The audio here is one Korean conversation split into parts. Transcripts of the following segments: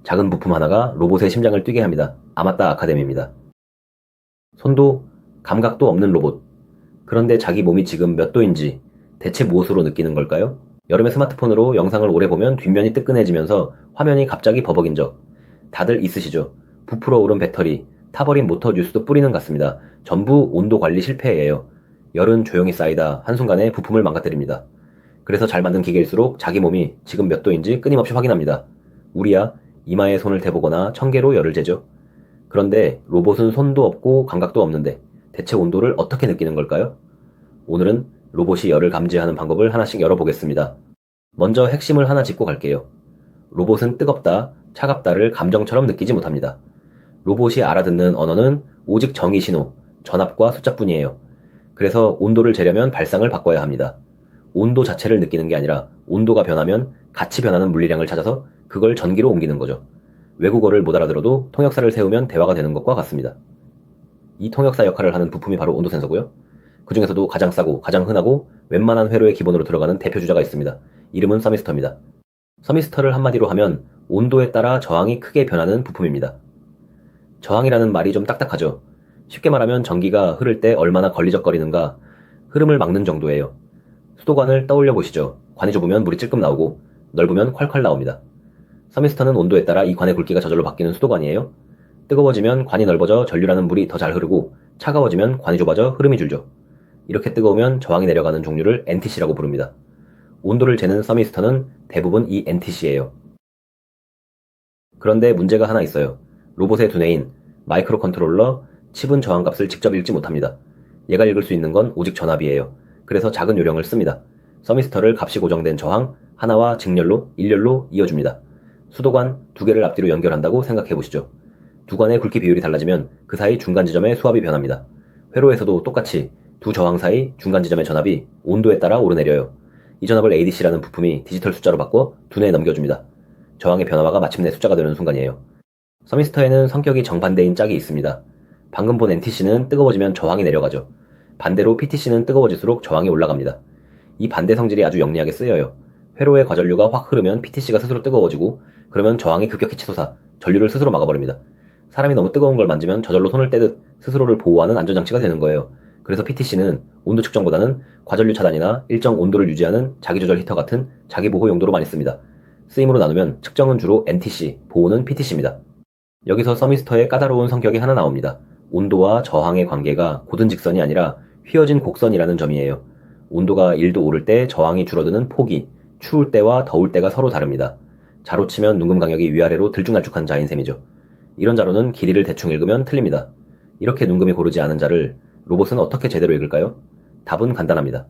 작은 부품 하나가 로봇의 심장을 뛰게 합니다. 아마따 아카데미입니다. 손도 감각도 없는 로봇. 그런데 자기 몸이 지금 몇 도인지 대체 무엇으로 느끼는 걸까요? 여름에 스마트폰으로 영상을 오래 보면 뒷면이 뜨끈해지면서 화면이 갑자기 버벅인 적 다들 있으시죠? 부풀어 오른 배터리, 타버린 모터 뉴스도 뿌리는 같습니다. 전부 온도 관리 실패예요. 열은 조용히 쌓이다 한순간에 부품을 망가뜨립니다. 그래서 잘 만든 기계일수록 자기 몸이 지금 몇 도인지 끊임없이 확인합니다. 우리야 이마에 손을 대보거나 청개로 열을 재죠. 그런데 로봇은 손도 없고 감각도 없는데 대체 온도를 어떻게 느끼는 걸까요? 오늘은 로봇이 열을 감지하는 방법을 하나씩 열어보겠습니다. 먼저 핵심을 하나 짚고 갈게요. 로봇은 뜨겁다, 차갑다를 감정처럼 느끼지 못합니다. 로봇이 알아듣는 언어는 오직 정의 신호, 전압과 숫자뿐이에요. 그래서 온도를 재려면 발상을 바꿔야 합니다. 온도 자체를 느끼는 게 아니라 온도가 변하면 같이 변하는 물리량을 찾아서 그걸 전기로 옮기는 거죠. 외국어를 못 알아들어도 통역사를 세우면 대화가 되는 것과 같습니다. 이 통역사 역할을 하는 부품이 바로 온도 센서고요. 그 중에서도 가장 싸고 가장 흔하고 웬만한 회로의 기본으로 들어가는 대표 주자가 있습니다. 이름은 서미스터입니다. 서미스터를 한마디로 하면 온도에 따라 저항이 크게 변하는 부품입니다. 저항이라는 말이 좀 딱딱하죠. 쉽게 말하면 전기가 흐를 때 얼마나 걸리적거리는가 흐름을 막는 정도예요. 수도관을 떠올려 보시죠. 관이 좁으면 물이 찔끔 나오고 넓으면 콸콸 나옵니다. 서미스터는 온도에 따라 이 관의 굵기가 저절로 바뀌는 수도관이에요. 뜨거워지면 관이 넓어져 전류라는 물이 더 잘 흐르고 차가워지면 관이 좁아져 흐름이 줄죠. 이렇게 뜨거우면 저항이 내려가는 종류를 NTC라고 부릅니다. 온도를 재는 서미스터는 대부분 이 NTC예요. 그런데 문제가 하나 있어요. 로봇의 두뇌인 마이크로 컨트롤러 칩은 저항값을 직접 읽지 못합니다. 얘가 읽을 수 있는 건 오직 전압이에요. 그래서 작은 요령을 씁니다. 서미스터를 값이 고정된 저항 하나와 직렬로 일렬로 이어줍니다. 수도관 두 개를 앞뒤로 연결한다고 생각해 보시죠. 두 관의 굵기 비율이 달라지면 그 사이 중간 지점의 수압이 변합니다. 회로에서도 똑같이 두 저항 사이 중간 지점의 전압이 온도에 따라 오르내려요. 이 전압을 ADC라는 부품이 디지털 숫자로 바꿔 두뇌에 넘겨줍니다. 저항의 변화가 마침내 숫자가 되는 순간이에요. 서미스터에는 성격이 정반대인 짝이 있습니다. 방금 본 NTC는 뜨거워지면 저항이 내려가죠. 반대로 PTC는 뜨거워질수록 저항이 올라갑니다. 이 반대 성질이 아주 영리하게 쓰여요. 회로의 과전류가 확 흐르면 PTC가 스스로 뜨거워지고 그러면 저항이 급격히 치솟아 전류를 스스로 막아버립니다. 사람이 너무 뜨거운 걸 만지면 저절로 손을 떼듯 스스로를 보호하는 안전장치가 되는 거예요. 그래서 PTC는 온도 측정보다는 과전류 차단이나 일정 온도를 유지하는 자기조절 히터 같은 자기보호 용도로 많이 씁니다. 쓰임으로 나누면 측정은 주로 NTC, 보호는 PTC입니다. 여기서 서미스터의 까다로운 성격이 하나 나옵니다. 온도와 저항의 관계가 고든 직선이 아니라 휘어진 곡선이라는 점이에요. 온도가 1도 오를 때 저항이 줄어드는 폭이 추울 때와 더울 때가 서로 다릅니다. 자로 치면 눈금 간격이 위아래로 들쭉날쭉한 자인 셈이죠. 이런 자로는 길이를 대충 읽으면 틀립니다. 이렇게 눈금이 고르지 않은 자를 로봇은 어떻게 제대로 읽을까요? 답은 간단합니다.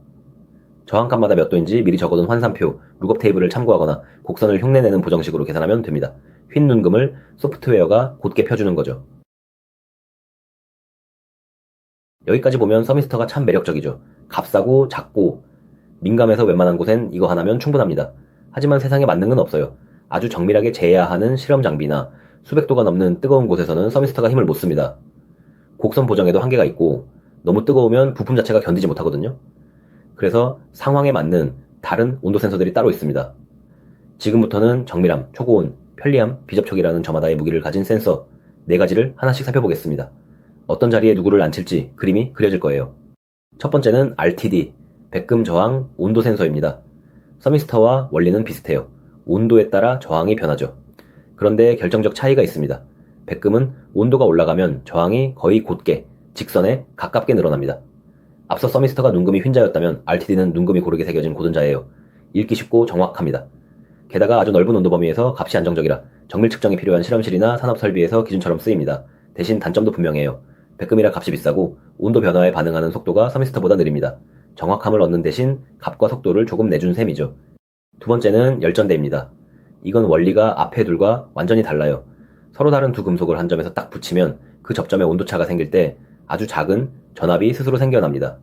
저항값마다 몇 도인지 미리 적어둔 환산표, 룩업 테이블을 참고하거나 곡선을 흉내내는 보정식으로 계산하면 됩니다. 휜 눈금을 소프트웨어가 곧게 펴주는 거죠. 여기까지 보면 서미스터가 참 매력적이죠. 값싸고 작고 민감해서 웬만한 곳엔 이거 하나면 충분합니다. 하지만 세상에 맞는 건 없어요. 아주 정밀하게 재야 하는 실험 장비나 수백 도가 넘는 뜨거운 곳에서는 서미스터가 힘을 못 씁니다. 곡선 보정에도 한계가 있고 너무 뜨거우면 부품 자체가 견디지 못하거든요. 그래서 상황에 맞는 다른 온도 센서들이 따로 있습니다. 지금부터는 정밀함, 초고온, 편리함, 비접촉이라는 저마다의 무기를 가진 센서 4가지를 하나씩 살펴보겠습니다. 어떤 자리에 누구를 앉힐지 그림이 그려질 거예요. 첫 번째는 RTD, 백금 저항 온도 센서입니다. 서미스터와 원리는 비슷해요. 온도에 따라 저항이 변하죠. 그런데 결정적 차이가 있습니다. 백금은 온도가 올라가면 저항이 거의 곧게, 직선에 가깝게 늘어납니다. 앞서 서미스터가 눈금이 휜자였다면 RTD는 눈금이 고르게 새겨진 고든자예요. 읽기 쉽고 정확합니다. 게다가 아주 넓은 온도 범위에서 값이 안정적이라 정밀 측정이 필요한 실험실이나 산업 설비에서 기준처럼 쓰입니다. 대신 단점도 분명해요. 백금이라 값이 비싸고 온도 변화에 반응하는 속도가 서미스터보다 느립니다. 정확함을 얻는 대신 값과 속도를 조금 내준 셈이죠. 두 번째는 열전대입니다. 이건 원리가 앞에 둘과 완전히 달라요. 서로 다른 두 금속을 한 점에서 딱 붙이면 그 접점에 온도차가 생길 때 아주 작은 전압이 스스로 생겨납니다.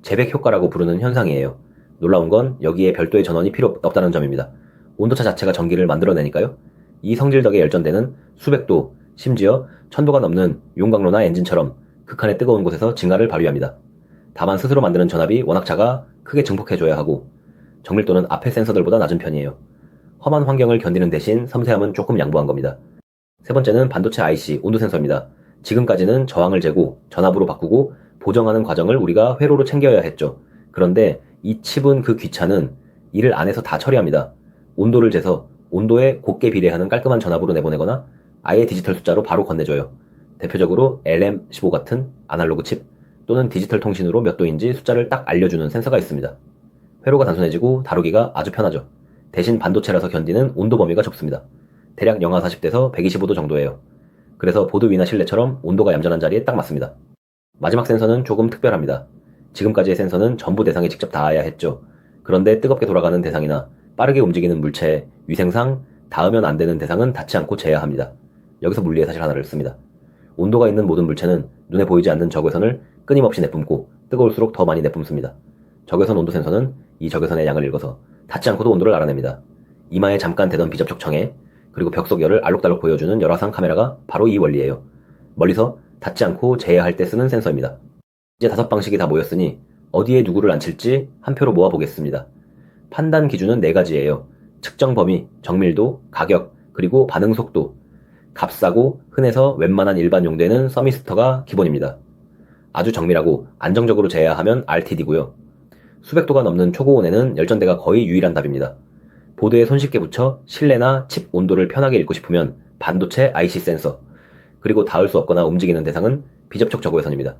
재백 효과라고 부르는 현상이에요. 놀라운 건 여기에 별도의 전원이 필요 없다는 점입니다. 온도차 자체가 전기를 만들어내니까요. 이 성질 덕에 열전대는 수백도, 심지어 1000도가 넘는 용광로나 엔진처럼 극한의 뜨거운 곳에서 증화를 발휘합니다. 다만 스스로 만드는 전압이 워낙 작아 크게 증폭해줘야 하고 정밀도는 앞의 센서들보다 낮은 편이에요. 험한 환경을 견디는 대신 섬세함은 조금 양보한 겁니다. 세 번째는 반도체 IC 온도 센서입니다. 지금까지는 저항을 재고 전압으로 바꾸고 보정하는 과정을 우리가 회로로 챙겨야 했죠. 그런데 이 칩은 그 귀찮은 일을 안에서 다 처리합니다. 온도를 재서 온도에 곱게 비례하는 깔끔한 전압으로 내보내거나 아예 디지털 숫자로 바로 건네줘요. 대표적으로 LM15 같은 아날로그 칩 또는 디지털 통신으로 몇 도인지 숫자를 딱 알려주는 센서가 있습니다. 회로가 단순해지고 다루기가 아주 편하죠. 대신 반도체라서 견디는 온도 범위가 좁습니다. 대략 영하 40도에서 125도 정도예요. 그래서 보드 위나 실내처럼 온도가 얌전한 자리에 딱 맞습니다. 마지막 센서는 조금 특별합니다. 지금까지의 센서는 전부 대상에 직접 닿아야 했죠. 그런데 뜨겁게 돌아가는 대상이나 빠르게 움직이는 물체, 위생상 닿으면 안 되는 대상은 닿지 않고 재야 합니다. 여기서 물리의 사실 하나를 씁니다. 온도가 있는 모든 물체는 눈에 보이지 않는 적외선을 끊임없이 내뿜고 뜨거울수록 더 많이 내뿜습니다. 적외선 온도 센서는 이 적외선의 양을 읽어서 닿지 않고도 온도를 알아냅니다. 이마에 잠깐 대던 비접촉 청해 그리고 벽 속 열을 알록달록 보여주는 열화상 카메라가 바로 이 원리예요. 멀리서 닿지 않고 재야 할 때 쓰는 센서입니다. 이제 5방식이 다 모였으니 어디에 누구를 앉힐지 한 표로 모아보겠습니다. 판단 기준은 4가지예요. 측정 범위, 정밀도, 가격, 그리고 반응 속도. 값싸고 흔해서 웬만한 일반 용도에는 서미스터가 기본입니다. 아주 정밀하고 안정적으로 재야 하면 RTD고요. 수백 도가 넘는 초고온에는 열전대가 거의 유일한 답입니다. 보드에 손쉽게 붙여 실내나 칩 온도를 편하게 읽고 싶으면 반도체 IC 센서, 그리고 닿을 수 없거나 움직이는 대상은 비접촉 적외선입니다.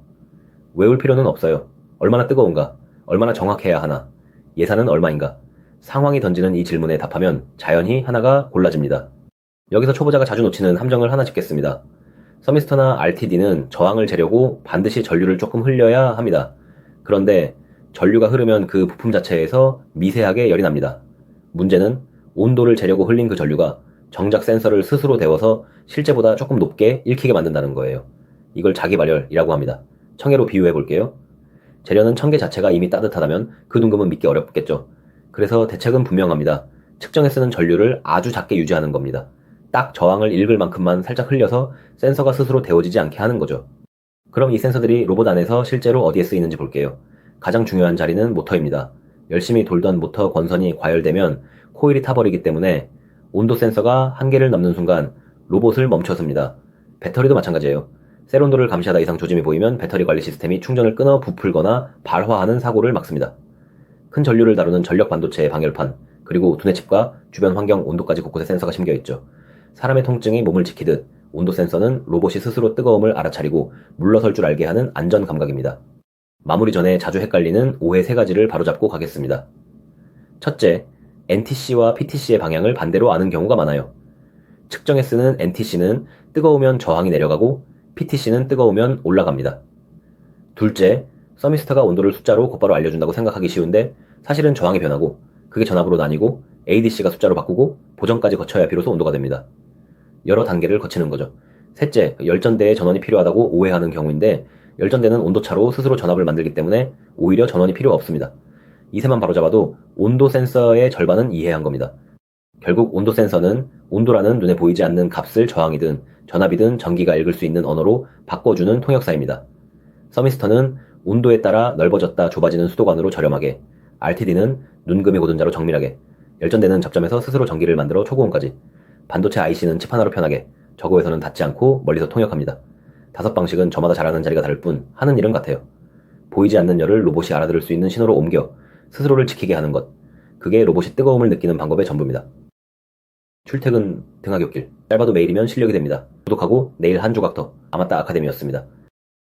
외울 필요는 없어요. 얼마나 뜨거운가? 얼마나 정확해야 하나? 예산은 얼마인가? 상황이 던지는 이 질문에 답하면 자연히 하나가 골라집니다. 여기서 초보자가 자주 놓치는 함정을 하나 짚겠습니다. 서미스터나 RTD는 저항을 재려고 반드시 전류를 조금 흘려야 합니다. 그런데 전류가 흐르면 그 부품 자체에서 미세하게 열이 납니다. 문제는 온도를 재려고 흘린 그 전류가 정작 센서를 스스로 데워서 실제보다 조금 높게 읽히게 만든다는 거예요. 이걸 자기 발열이라고 합니다. 청해로 비유해 볼게요. 재료는 청계 자체가 이미 따뜻하다면 그 둥금은 믿기 어렵겠죠. 그래서 대책은 분명합니다. 측정에 쓰는 전류를 아주 작게 유지하는 겁니다. 딱 저항을 읽을 만큼만 살짝 흘려서 센서가 스스로 데워지지 않게 하는 거죠. 그럼 이 센서들이 로봇 안에서 실제로 어디에 쓰이는지 볼게요. 가장 중요한 자리는 모터입니다. 열심히 돌던 모터 권선이 과열되면 코일이 타버리기 때문에 온도 센서가 한계를 넘는 순간 로봇을 멈춰섭니다. 배터리도 마찬가지예요. 셀 온도를 감시하다 이상 조짐이 보이면 배터리 관리 시스템이 충전을 끊어 부풀거나 발화하는 사고를 막습니다. 큰 전류를 다루는 전력 반도체의 방열판, 그리고 두뇌 칩과 주변 환경 온도까지 곳곳에 센서가 심겨 있죠. 사람의 통증이 몸을 지키듯 온도 센서는 로봇이 스스로 뜨거움을 알아차리고 물러설 줄 알게 하는 안전 감각입니다. 마무리 전에 자주 헷갈리는 오해 3가지를 바로잡고 가겠습니다. 첫째, NTC와 PTC의 방향을 반대로 아는 경우가 많아요. 측정에 쓰는 NTC는 뜨거우면 저항이 내려가고 PTC는 뜨거우면 올라갑니다. 둘째, 서미스터가 온도를 숫자로 곧바로 알려준다고 생각하기 쉬운데 사실은 저항이 변하고 그게 전압으로 나뉘고 ADC가 숫자로 바꾸고 보정까지 거쳐야 비로소 온도가 됩니다. 여러 단계를 거치는 거죠. 셋째, 열전대에 전원이 필요하다고 오해하는 경우인데 열전대는 온도차로 스스로 전압을 만들기 때문에 오히려 전원이 필요 없습니다. 이 세만 바로잡아도 온도 센서의 절반은 이해한 겁니다. 결국 온도 센서는 온도라는 눈에 보이지 않는 값을 저항이든 전압이든 전기가 읽을 수 있는 언어로 바꿔주는 통역사입니다. 서미스터는 온도에 따라 넓어졌다 좁아지는 수도관으로 저렴하게, RTD는 눈금이 고든 자로 정밀하게, 열전대는 접점에서 스스로 전기를 만들어 초고온까지, 반도체 IC는 칩 하나로 편하게, 저고에서는 닿지 않고 멀리서 통역합니다. 5방식은 저마다 잘하는 자리가 다를 뿐 하는 일은 같아요. 보이지 않는 열을 로봇이 알아들을 수 있는 신호로 옮겨 스스로를 지키게 하는 것. 그게 로봇이 뜨거움을 느끼는 방법의 전부입니다. 출퇴근 등하굣길. 짧아도 매일이면 실력이 됩니다. 구독하고 내일 한 조각 더. 아마따 아카데미였습니다.